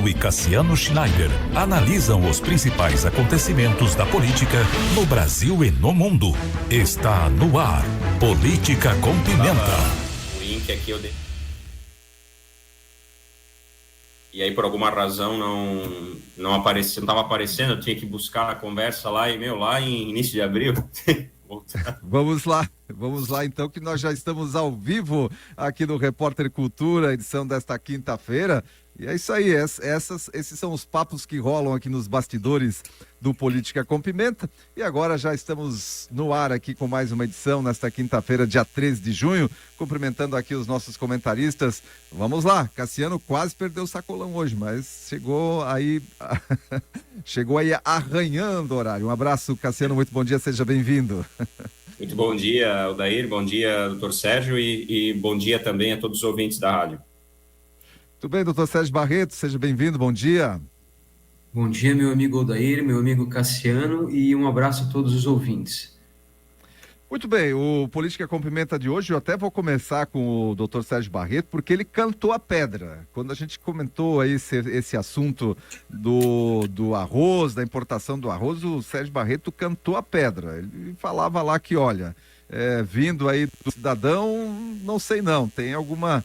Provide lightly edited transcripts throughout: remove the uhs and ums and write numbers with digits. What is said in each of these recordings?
Barreto e Cassiano Schneider analisam os principais acontecimentos da política no Brasil e no mundo. Está no ar, Política com Pimenta. O link aqui eu dei. E aí, por alguma razão, não aparecia, não estava aparecendo, eu tinha que buscar a conversa lá, lá em início de abril. Vamos lá então, que nós já estamos ao vivo aqui no Repórter Cultura, edição desta quinta-feira. E é isso aí, esses são os papos que rolam aqui nos bastidores do Política com Pimenta. E agora já estamos no ar aqui com mais uma edição nesta quinta-feira, dia 13 de junho, cumprimentando aqui os nossos comentaristas. Vamos lá, Cassiano quase perdeu o sacolão hoje, mas chegou aí arranhando o horário. Um abraço, Cassiano, muito bom dia, seja bem-vindo. Muito bom dia, Odair, bom dia, doutor Sérgio, e bom dia também a todos os ouvintes da rádio. Tudo bem, doutor Sérgio Barreto, seja bem-vindo, bom dia. Bom dia, meu amigo Odair, meu amigo Cassiano, e um abraço a todos os ouvintes. Muito bem, o Política com Pimenta de hoje, eu até vou começar com o doutor Sérgio Barreto, porque ele cantou a pedra. Quando a gente comentou aí esse assunto do arroz, da importação do arroz, o Sérgio Barreto cantou a pedra. Ele falava lá que, olha, vindo aí do cidadão, não sei não, tem alguma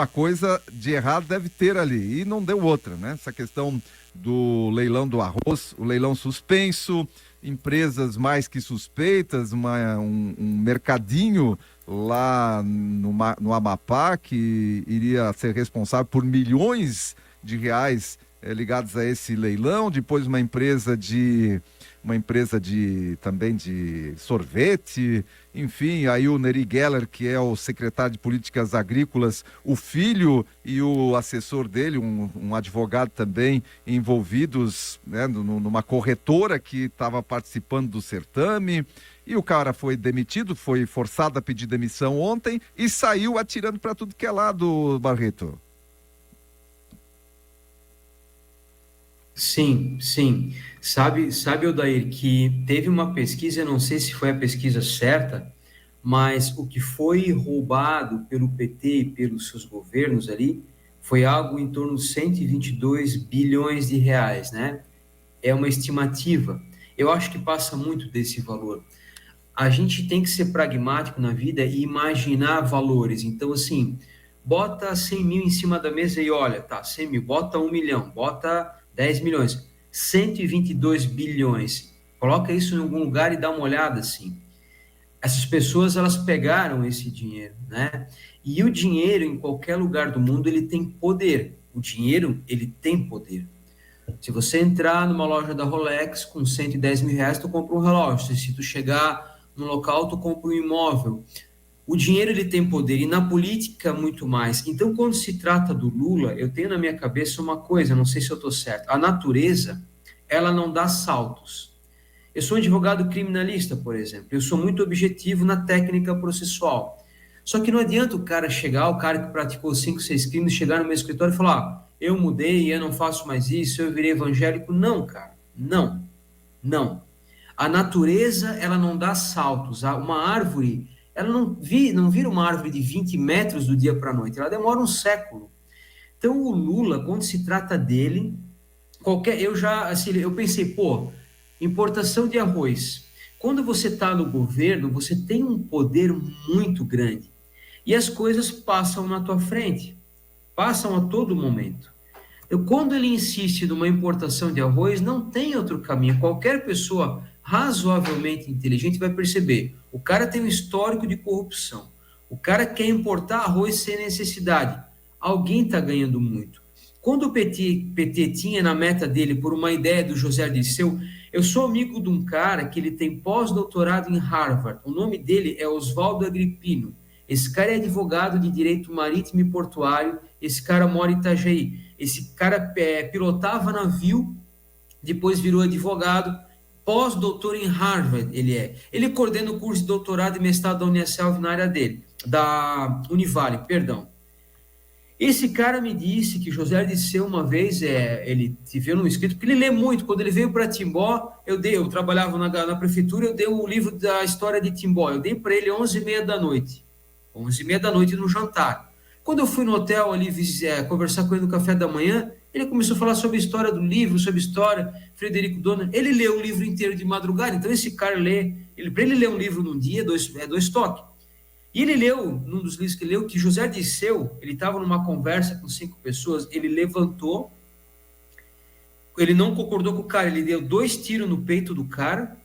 coisa de errado deve ter ali, e não deu outra, né? Essa questão do leilão do arroz, o leilão suspenso, empresas mais que suspeitas, um mercadinho lá no Amapá que iria ser responsável por milhões de reais ligados a esse leilão, depois uma empresa também de sorvete, enfim, aí o Neri Geller, que é o secretário de Políticas Agrícolas, o filho e o assessor dele, um advogado também, envolvidos, né, numa corretora que estava participando do certame, e o cara foi demitido, foi forçado a pedir demissão ontem e saiu atirando para tudo que é lado, Barreto. Sim. Sabe, Odair, que teve uma pesquisa, eu não sei se foi a pesquisa certa, mas o que foi roubado pelo PT e pelos seus governos ali foi algo em torno de 122 bilhões de reais, né? É uma estimativa. Eu acho que passa muito desse valor. A gente tem que ser pragmático na vida e imaginar valores. Então, assim, bota 100 mil em cima da mesa e olha, tá, 100 mil, bota 1 milhão, bota 10 milhões, 122 bilhões. Coloca isso em algum lugar e dá uma olhada, assim. Essas pessoas, elas pegaram esse dinheiro, né? E o dinheiro, em qualquer lugar do mundo, ele tem poder. O dinheiro, ele tem poder. Se você entrar numa loja da Rolex com 110 mil reais, tu compra um relógio. Se tu chegar no local, tu compra um imóvel. O dinheiro, ele tem poder, e na política muito mais. Então, quando se trata do Lula, eu tenho na minha cabeça uma coisa, não sei se eu estou certo. A natureza, ela não dá saltos. Eu sou um advogado criminalista, por exemplo. Eu sou muito objetivo na técnica processual. Só que não adianta o cara que praticou 5, 6 crimes, chegar no meu escritório e falar, eu mudei, eu não faço mais isso, eu virei evangélico. Não, cara, não. A natureza, ela não dá saltos. Uma árvore, ela não vira uma árvore de 20 metros do dia para a noite, ela demora um século. Então, o Lula, quando se trata dele, eu pensei, importação de arroz. Quando você está no governo, você tem um poder muito grande. E as coisas passam na tua frente. Passam a todo momento. Quando ele insiste numa importação de arroz, não tem outro caminho. Qualquer pessoa razoavelmente inteligente vai perceber. O cara tem um histórico de corrupção. O cara quer importar arroz sem necessidade. Alguém está ganhando muito. Quando o PT tinha na meta dele, por uma ideia do José Dirceu, eu sou amigo de um cara que ele tem pós-doutorado em Harvard. O nome dele é Oswaldo Agripino. Esse cara é advogado de direito marítimo e portuário. Esse cara mora em Itajaí. Esse cara pilotava navio, depois virou advogado, pós-doutor em Harvard ele é. Ele coordena o curso de doutorado e mestrado da Unicelv na área dele, da Univale, perdão. Esse cara me disse que José Dirceu uma vez, ele se viu num escrito, porque ele lê muito. Quando ele veio para Timbó, eu trabalhava na prefeitura, eu dei o livro da história de Timbó, eu dei para ele 11h30 da noite. 11h30 da noite no jantar. Quando eu fui no hotel ali conversar com ele no café da manhã, Ele começou a falar sobre a história do livro, sobre a história, Frederico Donner. Ele leu o livro inteiro de madrugada, então esse cara para ele ler um livro num dia, dois toques. E ele leu, num dos livros que ele leu, que José Dirceu, ele estava numa conversa com 5 pessoas, ele levantou, ele não concordou com o cara, ele deu 2 tiros no peito do cara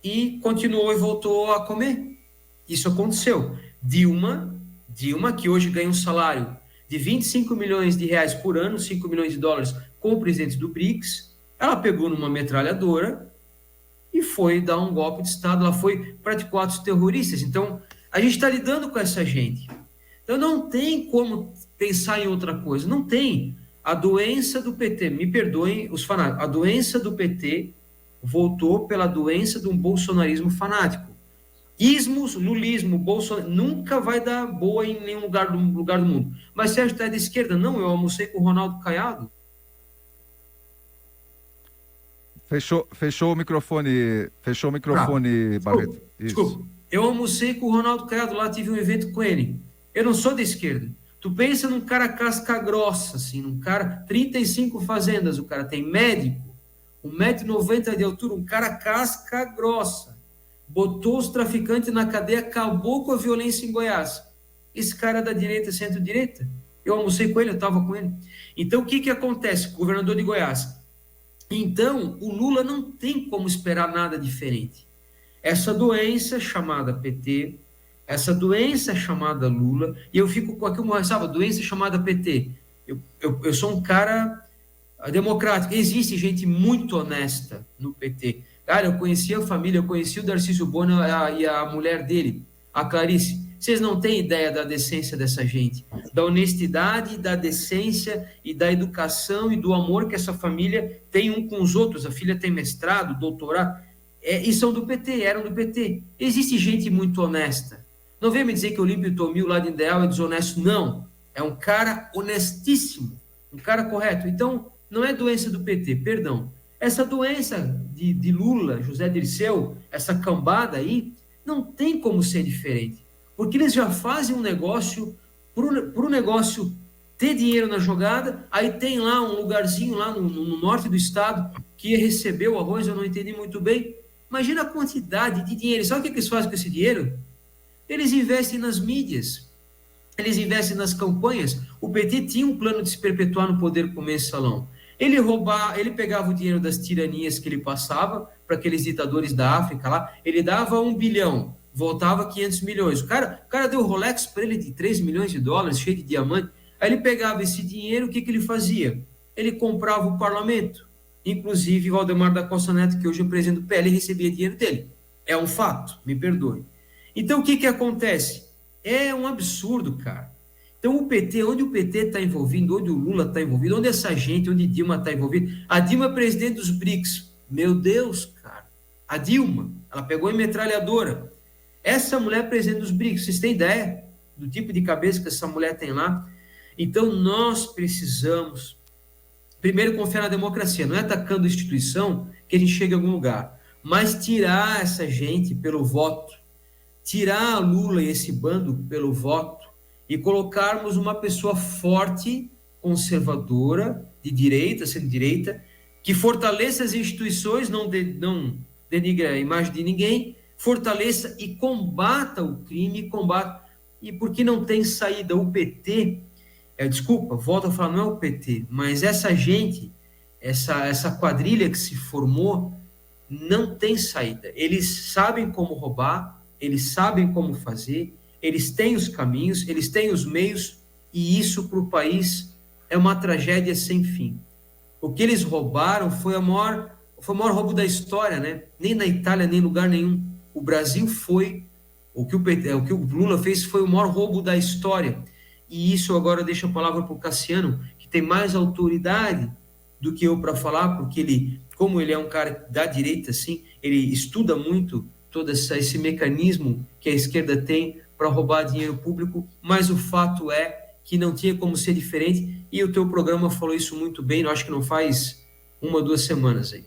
e continuou e voltou a comer. Isso aconteceu. Dilma, que hoje ganha um salário de 25 milhões de reais por ano, 5 milhões de dólares, com o presidente do BRICS, ela pegou numa metralhadora e foi dar um golpe de Estado, ela praticou atos terroristas. Então, a gente está lidando com essa gente. Então, não tem como pensar em outra coisa, não tem. A doença do PT, me perdoem os fanáticos, a doença do PT voltou pela doença de um bolsonarismo fanático. Ismos, lulismo, Bolsonaro, nunca vai dar boa em nenhum lugar do mundo. Mas Sérgio está de esquerda? Não, eu almocei com o Ronaldo Caiado. Fechou o microfone, Barreto. Desculpa, eu almocei com o Ronaldo Caiado, lá tive um evento com ele. Eu não sou de esquerda. Tu pensa num cara casca grossa, assim, num cara, 35 fazendas, o cara tem médico, 1,90 m de altura, um cara casca grossa. Botou os traficantes na cadeia, acabou com a violência em Goiás. Esse cara é da direita, centro-direita. Eu almocei com ele, eu estava com ele. Então, o que acontece? Governador de Goiás. Então, o Lula não tem como esperar nada diferente. Essa doença chamada PT, essa doença chamada Lula, e eu fico com aquilo, sabe, doença chamada PT. Eu sou um cara democrático. Existe gente muito honesta no PT. Cara, eu conheci a família, eu conheci o Darcísio Bono e a mulher dele, a Clarice. Vocês não têm ideia da decência dessa gente, da honestidade, da decência e da educação e do amor que essa família tem um com os outros. A filha tem mestrado, doutorado, e são do PT, eram do PT. Existe gente muito honesta. Não vem me dizer que o Olímpio Tomil, lá de Ideal, é desonesto. Não, é um cara honestíssimo, um cara correto. Então, não é doença do PT, perdão. Essa doença de Lula, José Dirceu, essa cambada aí, não tem como ser diferente. Porque eles já fazem um negócio, para o negócio ter dinheiro na jogada, aí tem lá um lugarzinho lá no norte do estado que recebeu arroz, eu não entendi muito bem. Imagina a quantidade de dinheiro. Sabe o que eles fazem com esse dinheiro? Eles investem nas mídias, eles investem nas campanhas. O PT tinha um plano de se perpetuar no poder com o mensalão. Ele pegava o dinheiro das tiranias que ele passava para aqueles ditadores da África lá, ele dava 1 bilhão, voltava 500 milhões. O cara deu Rolex para ele de 3 milhões de dólares, cheio de diamante. Aí ele pegava esse dinheiro, o que ele fazia? Ele comprava o parlamento. Inclusive, Valdemar da Costa Neto, que hoje é o presidente do PL, recebia dinheiro dele. É um fato, me perdoe. Então, o que acontece? É um absurdo, cara. Então, o PT, onde o PT está envolvido, onde o Lula está envolvido, onde essa gente, onde Dilma está envolvida, a Dilma é presidente dos BRICS. Meu Deus, cara. A Dilma, ela pegou em metralhadora. Essa mulher é presidente dos BRICS. Vocês têm ideia do tipo de cabeça que essa mulher tem lá? Então, nós precisamos, primeiro, confiar na democracia. Não é atacando a instituição que a gente chega a algum lugar, mas tirar essa gente pelo voto, tirar a Lula e esse bando pelo voto e colocarmos uma pessoa forte, conservadora, de direita, centro-direita, que fortaleça as instituições, não denigre a imagem de ninguém, fortaleça e combata o crime, e porque não tem saída. O PT, desculpa, volto a falar, não é o PT, mas essa gente, essa quadrilha que se formou, não tem saída. Eles sabem como roubar, eles sabem como fazer, eles têm os caminhos, eles têm os meios, e isso para o país é uma tragédia sem fim. O que eles roubaram foi o maior roubo da história, né? Nem na Itália, nem em lugar nenhum. O Brasil foi, o que o Lula fez foi o maior roubo da história. E isso agora deixa a palavra para o Cassiano, que tem mais autoridade do que eu para falar, porque como ele é um cara da direita, assim, ele estuda muito todo esse mecanismo que a esquerda tem para roubar dinheiro público, mas o fato é que não tinha como ser diferente, e o teu programa falou isso muito bem, eu acho que não faz 1 ou 2 semanas aí.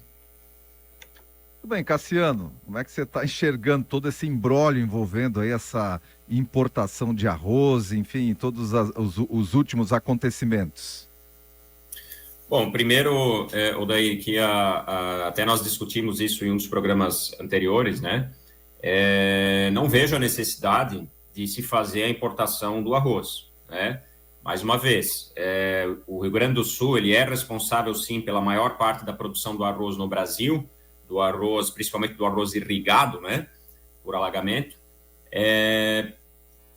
Tudo bem, Cassiano, como é que você está enxergando todo esse imbróglio envolvendo aí essa importação de arroz, enfim, todos os últimos acontecimentos? Bom, primeiro, Odair, que até nós discutimos isso em um dos programas anteriores, né? Não vejo a necessidade de se fazer a importação do arroz, né? Mais uma vez, o Rio Grande do Sul, ele é responsável, sim, pela maior parte da produção do arroz no Brasil, do arroz, principalmente do arroz irrigado, né? Por alagamento.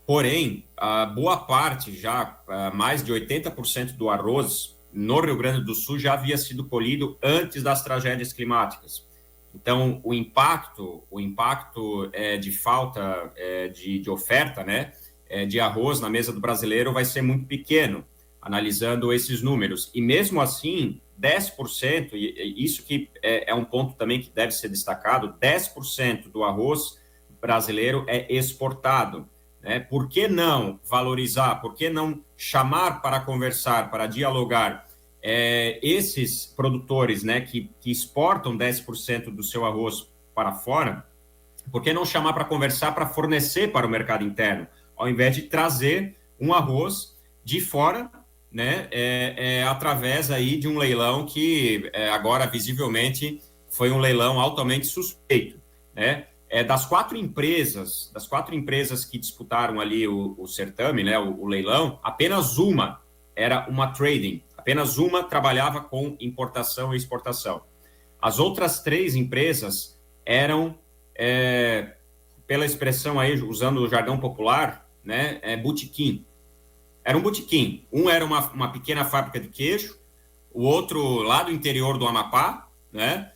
Porém, a boa parte, já mais de 80% do arroz no Rio Grande do Sul já havia sido colhido antes das tragédias climáticas. Então, o impacto de falta de oferta, né, de arroz na mesa do brasileiro vai ser muito pequeno, analisando esses números. E mesmo assim, 10%, e isso que é um ponto também que deve ser destacado, 10% do arroz brasileiro é exportado. Né? Por que não valorizar, por que não chamar para conversar, para dialogar esses produtores, né, que exportam 10% do seu arroz para fora? Por que não chamar para conversar, para fornecer para o mercado interno, ao invés de trazer um arroz de fora, né, através aí de um leilão que agora visivelmente foi um leilão altamente suspeito, né? Das quatro empresas que disputaram ali o certame, né, o leilão, apenas uma era uma trading, apenas uma trabalhava com importação e exportação. As outras 3 empresas eram, pela expressão aí, usando o jargão popular, né, botequim. Era um botequim. Um era uma pequena fábrica de queijo, o outro lá do interior do Amapá, né?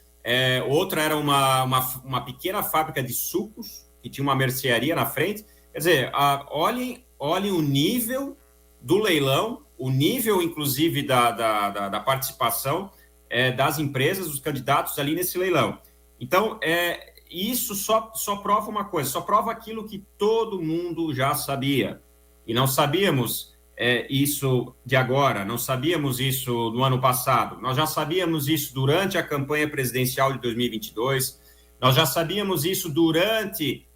Outra era uma pequena fábrica de sucos, que tinha uma mercearia na frente. Quer dizer, olhem o nível do leilão, o nível, inclusive, da participação das empresas, dos candidatos ali nesse leilão. Então, isso só prova uma coisa, só prova aquilo que todo mundo já sabia. E não sabíamos isso de agora, não sabíamos isso no ano passado, nós já sabíamos isso durante a campanha presidencial de 2022, nós já sabíamos isso durante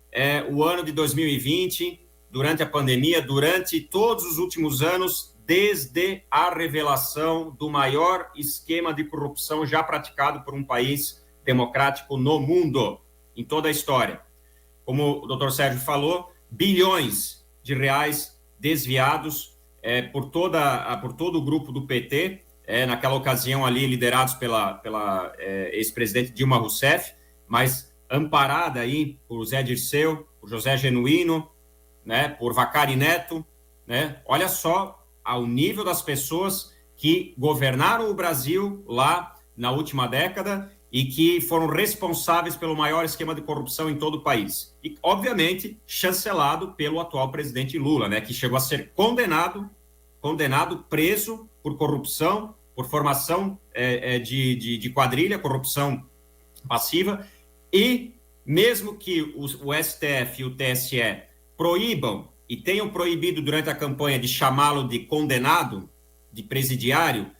o ano de 2020, durante a pandemia, durante todos os últimos anos, desde a revelação do maior esquema de corrupção já praticado por um país democrático no mundo, em toda a história. Como o doutor Sérgio falou, bilhões de reais desviados por todo o grupo do PT, naquela ocasião ali liderados pela ex-presidente Dilma Rousseff, mas amparada aí por Zé Dirceu, por José Genuíno, né, por Vacari Neto, né? Olha só ao nível das pessoas que governaram o Brasil lá na última década e que foram responsáveis pelo maior esquema de corrupção em todo o país. E, obviamente, chancelado pelo atual presidente Lula, né, que chegou a ser condenado, preso por corrupção, por formação de quadrilha, corrupção passiva, e mesmo que o STF e o TSE proíbam e tenham proibido durante a campanha de chamá-lo de condenado, de presidiário,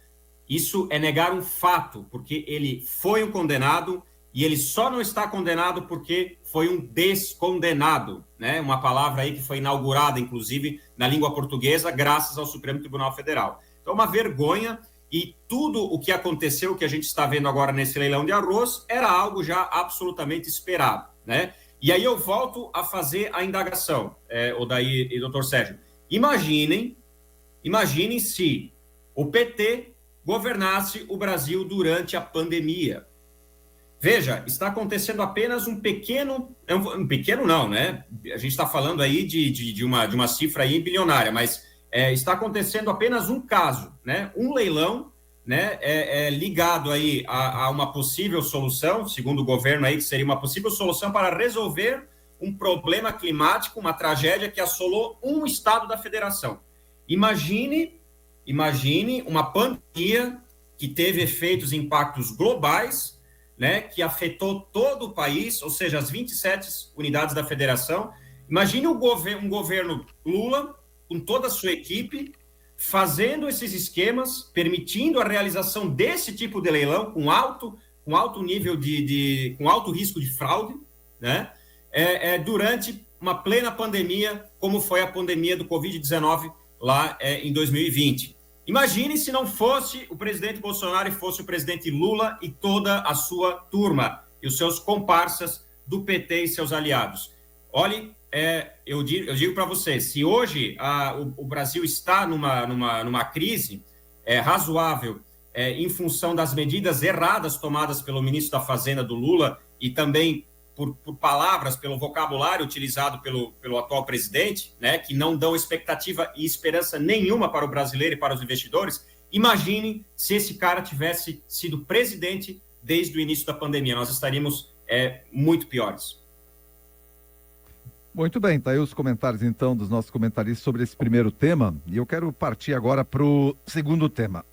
isso é negar um fato, porque ele foi um condenado e ele só não está condenado porque foi um descondenado, né? Uma palavra aí que foi inaugurada, inclusive, na língua portuguesa, graças ao Supremo Tribunal Federal. Então, uma vergonha, e tudo o que aconteceu, o que a gente está vendo agora nesse leilão de arroz, era algo já absolutamente esperado, né? E aí eu volto a fazer a indagação, Odair e doutor Sérgio. Imaginem se o PT governasse o Brasil durante a pandemia. Veja, está acontecendo apenas um pequeno não, né? A gente está falando aí de uma cifra aí bilionária, mas está acontecendo apenas um caso, né? Um leilão, né? Ligado aí a uma possível solução, segundo o governo aí, que seria uma possível solução para resolver um problema climático, uma tragédia que assolou um estado da federação. Imagine uma pandemia que teve efeitos e impactos globais, né, que afetou todo o país, ou seja, as 27 unidades da federação. Imagine um governo Lula, com toda a sua equipe, fazendo esses esquemas, permitindo a realização desse tipo de leilão, com alto nível com alto risco de fraude, né, durante uma plena pandemia, como foi a pandemia do Covid-19 lá em 2020. Imagine se não fosse o presidente Bolsonaro e fosse o presidente Lula e toda a sua turma e os seus comparsas do PT e seus aliados. Olhe, eu digo para você, se hoje o Brasil está numa crise razoável em função das medidas erradas tomadas pelo ministro da Fazenda do Lula e também por palavras, pelo vocabulário utilizado pelo atual presidente, né, que não dão expectativa e esperança nenhuma para o brasileiro e para os investidores, imagine se esse cara tivesse sido presidente desde o início da pandemia. Nós estaríamos muito piores. Muito bem, tá aí os comentários então dos nossos comentaristas sobre esse primeiro tema, e eu quero partir agora para o segundo tema.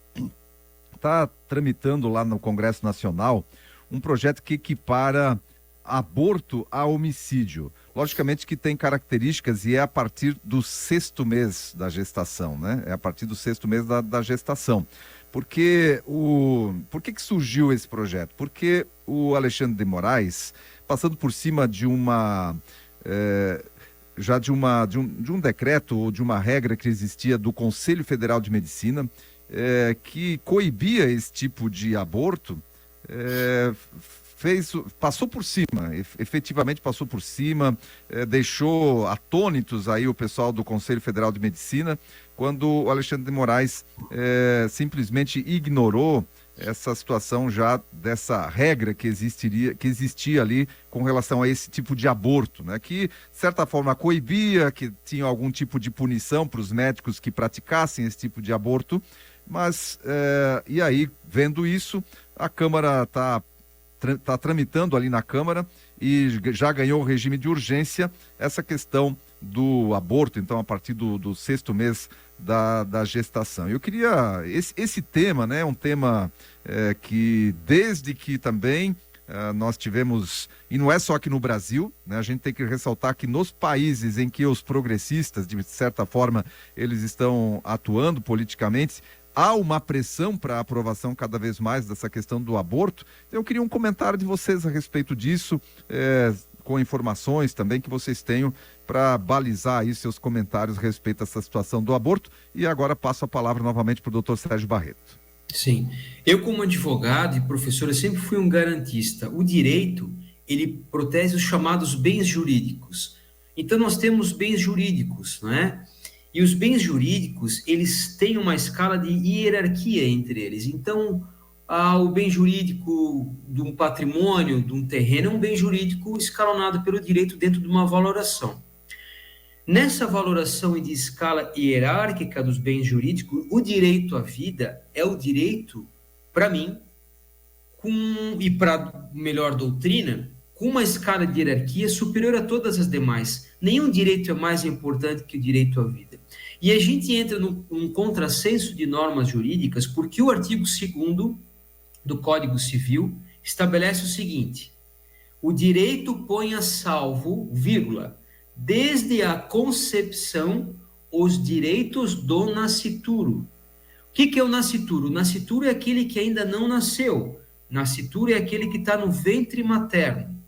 Está tramitando lá no Congresso Nacional um projeto que equipara aborto a homicídio. Logicamente que tem características e é a partir do 6º mês da gestação, né? É a partir do 6º mês da gestação. Por que que surgiu esse projeto? Porque o Alexandre de Moraes, passando por cima de uma de um decreto ou de uma regra que existia do Conselho Federal de Medicina, que coibia esse tipo de aborto, passou por cima, efetivamente passou por cima, deixou atônitos aí o pessoal do Conselho Federal de Medicina, quando o Alexandre de Moraes simplesmente ignorou essa situação já dessa regra que existia ali com relação a esse tipo de aborto, né? Que, de certa forma, coibia, que tinha algum tipo de punição para os médicos que praticassem esse tipo de aborto, mas, e aí, vendo isso, a Câmara está tramitando ali na Câmara e já ganhou o regime de urgência essa questão do aborto, então, a partir do 6º mês da gestação. Eu queria, esse tema, né, um tema que desde que também nós tivemos, e não é só aqui no Brasil, né, a gente tem que ressaltar que nos países em que os progressistas, de certa forma, eles estão atuando politicamente, há uma pressão para a aprovação cada vez mais dessa questão do aborto. Eu queria um comentário de vocês a respeito disso, com informações também que vocês tenham para balizar aí seus comentários a respeito dessa situação do aborto. E agora passo a palavra novamente para o doutor Sérgio Barreto. Sim, eu como advogado e professor, eu sempre fui um garantista. O direito, ele protege os chamados bens jurídicos. Então nós temos bens jurídicos, não é? E os bens jurídicos, eles têm uma escala de hierarquia entre eles. Então, o bem jurídico de um patrimônio, de um terreno, é um bem jurídico escalonado pelo direito dentro de uma valoração. Nessa valoração e de escala hierárquica dos bens jurídicos, o direito à vida é o direito, para mim, e para melhor doutrina, com uma escala de hierarquia superior a todas as demais. Nenhum direito é mais importante que o direito à vida. E a gente entra num contrassenso de normas jurídicas, porque o artigo 2º do Código Civil estabelece o seguinte: o direito põe a salvo, vírgula, desde a concepção, os direitos do nascituro. O que é o nascituro? O nascituro é aquele que ainda não nasceu. Nascituro é aquele que está no ventre materno.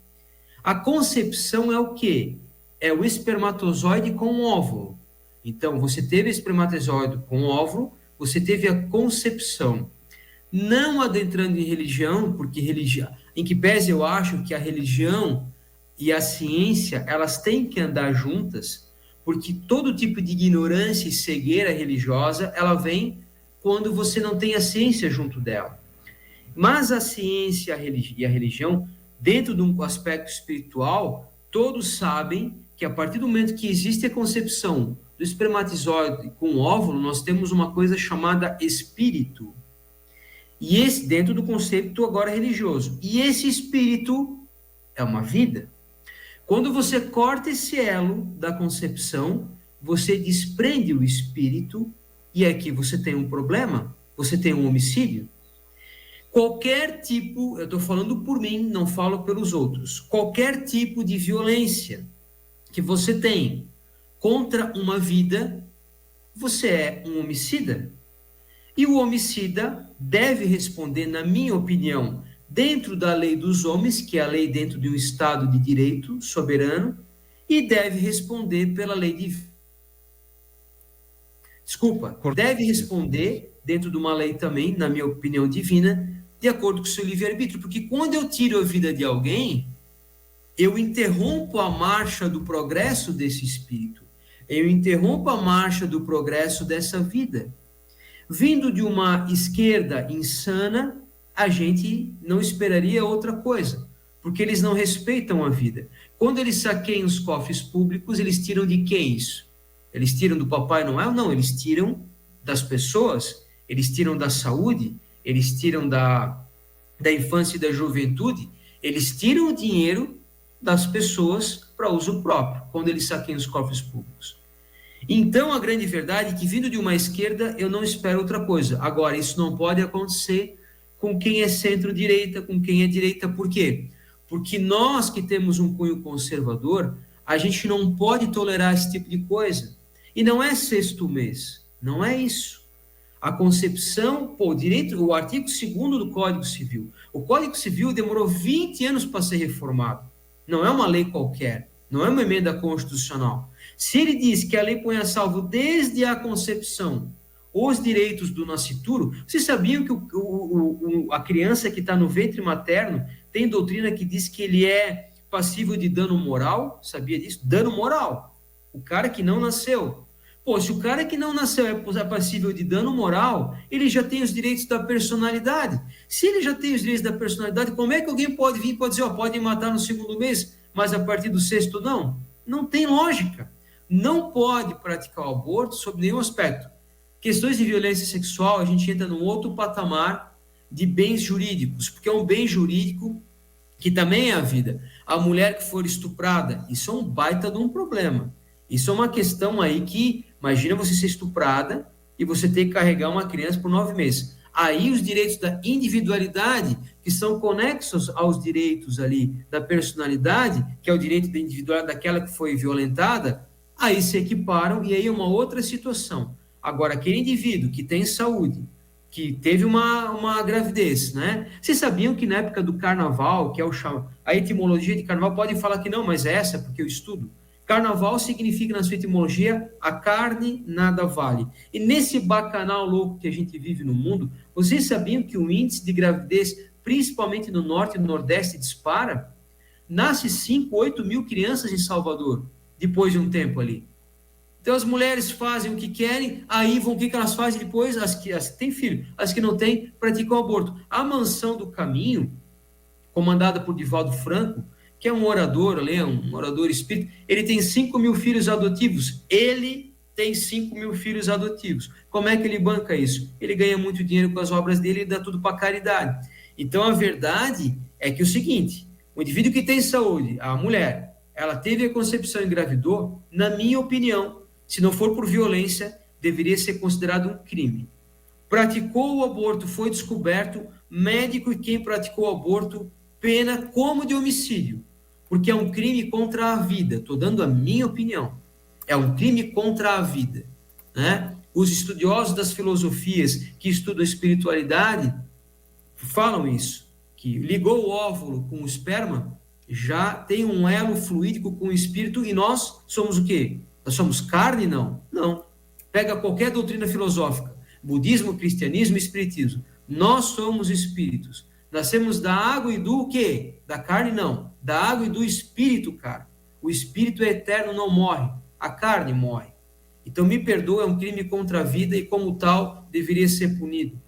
A concepção é o quê? É o espermatozoide com o óvulo. Então, você teve espermatozoide com óvulo, você teve a concepção. Não adentrando em religião, porque religião, em que pese eu acho que a religião e a ciência, elas têm que andar juntas, porque todo tipo de ignorância e cegueira religiosa, ela vem quando você não tem a ciência junto dela. Mas a ciência e a religião, dentro de um aspecto espiritual, todos sabem que a partir do momento que existe a concepção do espermatozoide com óvulo, nós temos uma coisa chamada espírito. E esse, dentro do conceito agora religioso. E esse espírito é uma vida. Quando você corta esse elo da concepção, você desprende o espírito, e aqui você tem um problema, você tem um homicídio. Qualquer tipo, eu estou falando por mim, não falo pelos outros, qualquer tipo de violência que você tem contra uma vida, você é um homicida. E o homicida deve responder, na minha opinião, dentro da lei dos homens, que é a lei dentro de um Estado de direito soberano, e deve responder pela lei de... Deve responder dentro de uma lei também, na minha opinião divina, de acordo com o seu livre-arbítrio, porque quando eu tiro a vida de alguém, eu interrompo a marcha do progresso desse espírito, eu interrompo a marcha do progresso dessa vida. Vindo de uma esquerda insana, a gente não esperaria outra coisa, porque eles não respeitam a vida. Quando eles saqueiam os cofres públicos, eles tiram de quem isso? Eles tiram do Papai Noel? Não, eles tiram das pessoas, eles tiram da saúde, eles tiram da infância e da juventude, eles tiram o dinheiro das pessoas para uso próprio, quando eles saqueiam os cofres públicos. Então, a grande verdade é que, vindo de uma esquerda, eu não espero outra coisa. Agora, isso não pode acontecer com quem é centro-direita, com quem é direita. Por quê? Porque nós que temos um cunho conservador, a gente não pode tolerar esse tipo de coisa. E não é sexto mês, não é isso. A concepção, o artigo 2º do Código Civil. O Código Civil demorou 20 anos para ser reformado. Não é uma lei qualquer, não é uma emenda constitucional. Se ele diz que a lei põe a salvo desde a concepção os direitos do nascituro, vocês sabiam que a criança que está no ventre materno tem doutrina que diz que ele é passível de dano moral? Sabia disso? Dano moral. O cara que não nasceu. Pô, se o cara que não nasceu é passível de dano moral, ele já tem os direitos da personalidade. Se ele já tem os direitos da personalidade, como é que alguém pode vir e pode dizer, pode matar no 2º mês, mas a partir do 6º não? Não tem lógica. Não pode praticar o aborto sob nenhum aspecto. Questões de violência sexual, a gente entra num outro patamar de bens jurídicos, porque é um bem jurídico que também é a vida. A mulher que for estuprada, isso é um baita de um problema. Isso é uma questão aí que, imagina você ser estuprada e você ter que carregar uma criança por 9 meses. Aí os direitos da individualidade, que são conexos aos direitos ali da personalidade, que é o direito da individualidade daquela que foi violentada, aí se equiparam e aí é uma outra situação. Agora, aquele indivíduo que tem saúde, que teve uma gravidez, né? Vocês sabiam que na época do carnaval, que é a etimologia de carnaval, podem falar que não, mas é essa, porque eu estudo. Carnaval significa, na sua etimologia, a carne nada vale. E nesse bacanal louco que a gente vive no mundo, vocês sabiam que o índice de gravidez, principalmente no norte e no nordeste, dispara? Nasce 5, 8 mil crianças em Salvador, depois de um tempo ali. Então as mulheres fazem o que querem, aí vão, o que elas fazem depois? As que têm filho, as que não têm, praticam aborto. A Mansão do Caminho, comandada por Divaldo Franco, que é um orador, um orador espírita, ele tem 5 mil filhos adotivos. Ele tem 5 mil filhos adotivos. Como é que ele banca isso? Ele ganha muito dinheiro com as obras dele e dá tudo para caridade. Então, a verdade é que é o seguinte, o indivíduo que tem saúde, a mulher, ela teve a concepção e engravidou, na minha opinião, se não for por violência, deveria ser considerado um crime. Praticou o aborto, foi descoberto, médico e quem praticou o aborto, pena como de homicídio, porque é um crime contra a vida. Estou dando a minha opinião. É um crime contra a vida, né? Os estudiosos das filosofias que estudam a espiritualidade falam isso, que ligou o óvulo com o esperma, já tem um elo fluídico com o espírito, e nós somos o quê? Nós somos carne? Não. Não. Pega qualquer doutrina filosófica, budismo, cristianismo, espiritismo. Nós somos espíritos. Nascemos da água e do quê? Da carne, não. Da água e do espírito, cara. O espírito é eterno, não morre. A carne morre. Então, me perdoa, é um crime contra a vida e, como tal, deveria ser punido.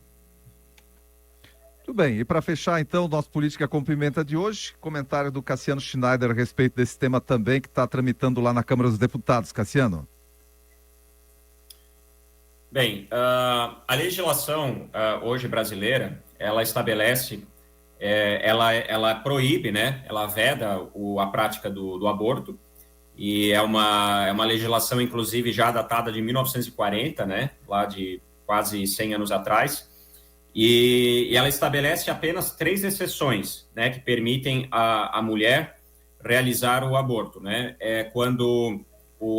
Tudo bem. E para fechar, então, nosso Política com Pimenta de hoje, comentário do Cassiano Schneider a respeito desse tema também, que está tramitando lá na Câmara dos Deputados. Cassiano. Bem, a legislação hoje brasileira, ela estabelece, ela proíbe, né? Ela veda a prática do aborto, e é uma legislação, inclusive, já datada de 1940, né? Lá de quase 100 anos atrás. E ela estabelece apenas 3 exceções, né, que permitem a mulher realizar o aborto, né? Quando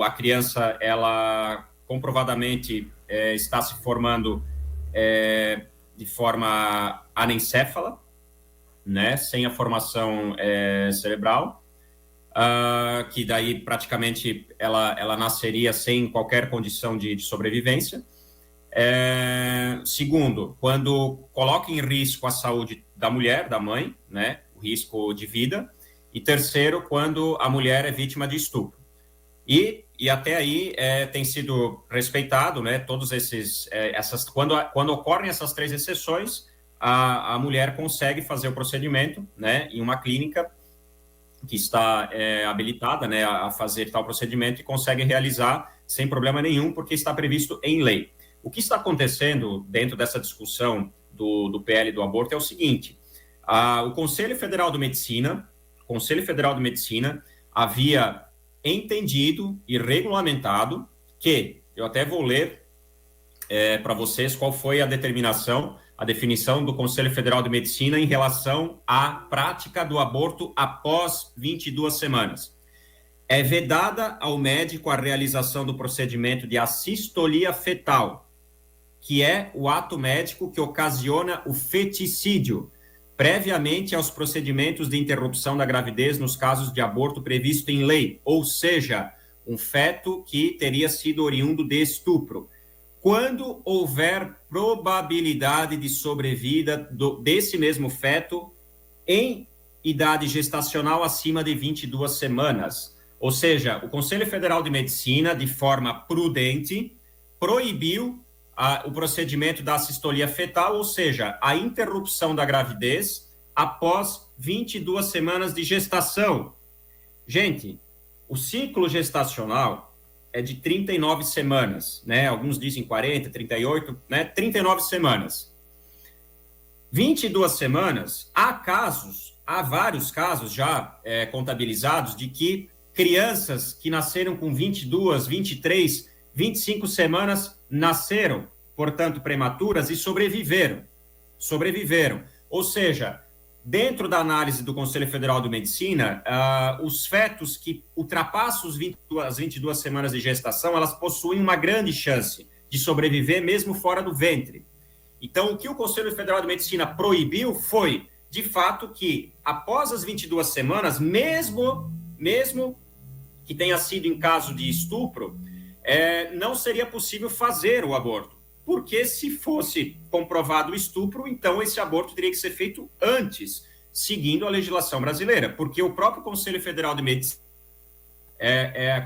a criança, ela comprovadamente está se formando de forma anencéfala, né, sem a formação cerebral, que daí praticamente ela nasceria sem qualquer condição de sobrevivência. Segundo, quando coloca em risco a saúde da mulher, da mãe, né, o risco de vida. E terceiro, quando a mulher é vítima de estupro. E até aí tem sido respeitado, né, todos esses, quando ocorrem essas 3 exceções, a mulher consegue fazer o procedimento, né, em uma clínica que está habilitada, né, a fazer tal procedimento e consegue realizar sem problema nenhum, porque está previsto em lei. O que está acontecendo dentro dessa discussão do PL do aborto é o seguinte: o Conselho Federal de Medicina havia entendido e regulamentado que, eu até vou ler para vocês qual foi a definição do Conselho Federal de Medicina em relação à prática do aborto após 22 semanas. É vedada ao médico a realização do procedimento de assistolia fetal, que é o ato médico que ocasiona o feticídio, previamente aos procedimentos de interrupção da gravidez nos casos de aborto previsto em lei, ou seja, um feto que teria sido oriundo de estupro. Quando houver probabilidade de sobrevida desse mesmo feto em idade gestacional acima de 22 semanas. Ou seja, o Conselho Federal de Medicina, de forma prudente, proibiu o procedimento da assistolia fetal, ou seja, a interrupção da gravidez após 22 semanas de gestação. Gente, o ciclo gestacional é de 39 semanas, né? Alguns dizem 40, 38, né? 39 semanas. 22 semanas, há vários casos já contabilizados de que crianças que nasceram com 22, 23, 25 semanas nasceram, portanto, prematuras e sobreviveram. Ou seja, dentro da análise do Conselho Federal de Medicina, os fetos que ultrapassam as 22 semanas de gestação, elas possuem uma grande chance de sobreviver mesmo fora do ventre. Então, o que o Conselho Federal de Medicina proibiu foi, de fato, que após as 22 semanas, mesmo que tenha sido em caso de estupro, não seria possível fazer o aborto, porque se fosse comprovado o estupro, então esse aborto teria que ser feito antes, seguindo a legislação brasileira, porque o próprio Conselho Federal de Medicina,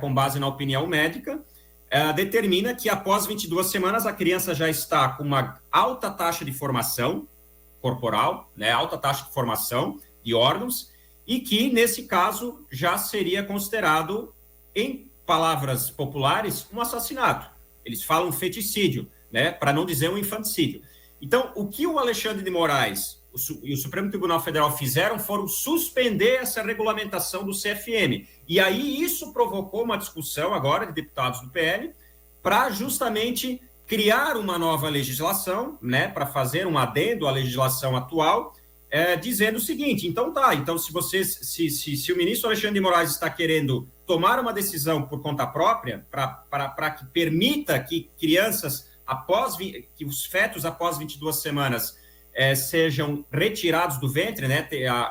com base na opinião médica, determina que após 22 semanas a criança já está com uma alta taxa de formação corporal, né, alta taxa de formação de órgãos, e que, nesse caso, já seria considerado, em palavras populares, um assassinato. Eles falam feticídio, né, para não dizer um infanticídio. Então, o que o Alexandre de Moraes e o Supremo Tribunal Federal fizeram foram suspender essa regulamentação do CFM. E aí isso provocou uma discussão agora de deputados do PL para justamente criar uma nova legislação, né, para fazer um adendo à legislação atual, dizendo o seguinte: então se o ministro Alexandre de Moraes está querendo tomar uma decisão por conta própria para que permita que crianças que os fetos após 22 semanas sejam retirados do ventre, né,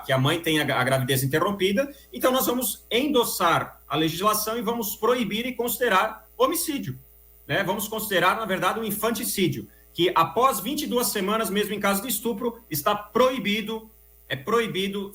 que a mãe tenha a gravidez interrompida, então nós vamos endossar a legislação e vamos proibir e considerar homicídio, né? Vamos considerar, na verdade, um infanticídio, que após 22 semanas, mesmo em caso de estupro, está proibido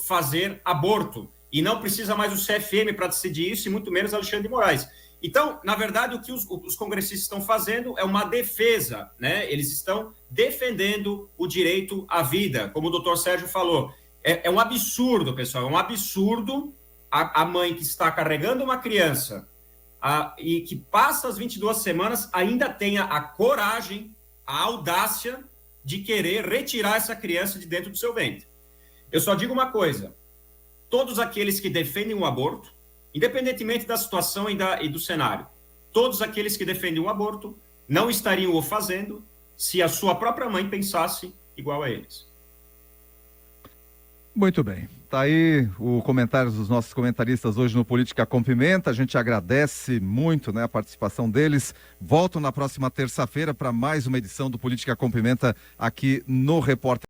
fazer aborto. E não precisa mais o CFM para decidir isso, e muito menos Alexandre de Moraes. Então, na verdade, o que os congressistas estão fazendo é uma defesa, né? Eles estão defendendo o direito à vida, como o doutor Sérgio falou. É um absurdo, pessoal, é um absurdo a mãe que está carregando uma criança e que passa as 22 semanas ainda tenha a coragem, a audácia de querer retirar essa criança de dentro do seu ventre. Eu só digo uma coisa: todos aqueles que defendem o aborto, independentemente da situação e do cenário, todos aqueles que defendem o aborto não estariam o fazendo se a sua própria mãe pensasse igual a eles. Muito bem. Tá aí o comentário dos nossos comentaristas hoje no Política com Pimenta. A gente agradece muito, né, a participação deles. Volto na próxima terça-feira para mais uma edição do Política com Pimenta aqui no Repórter.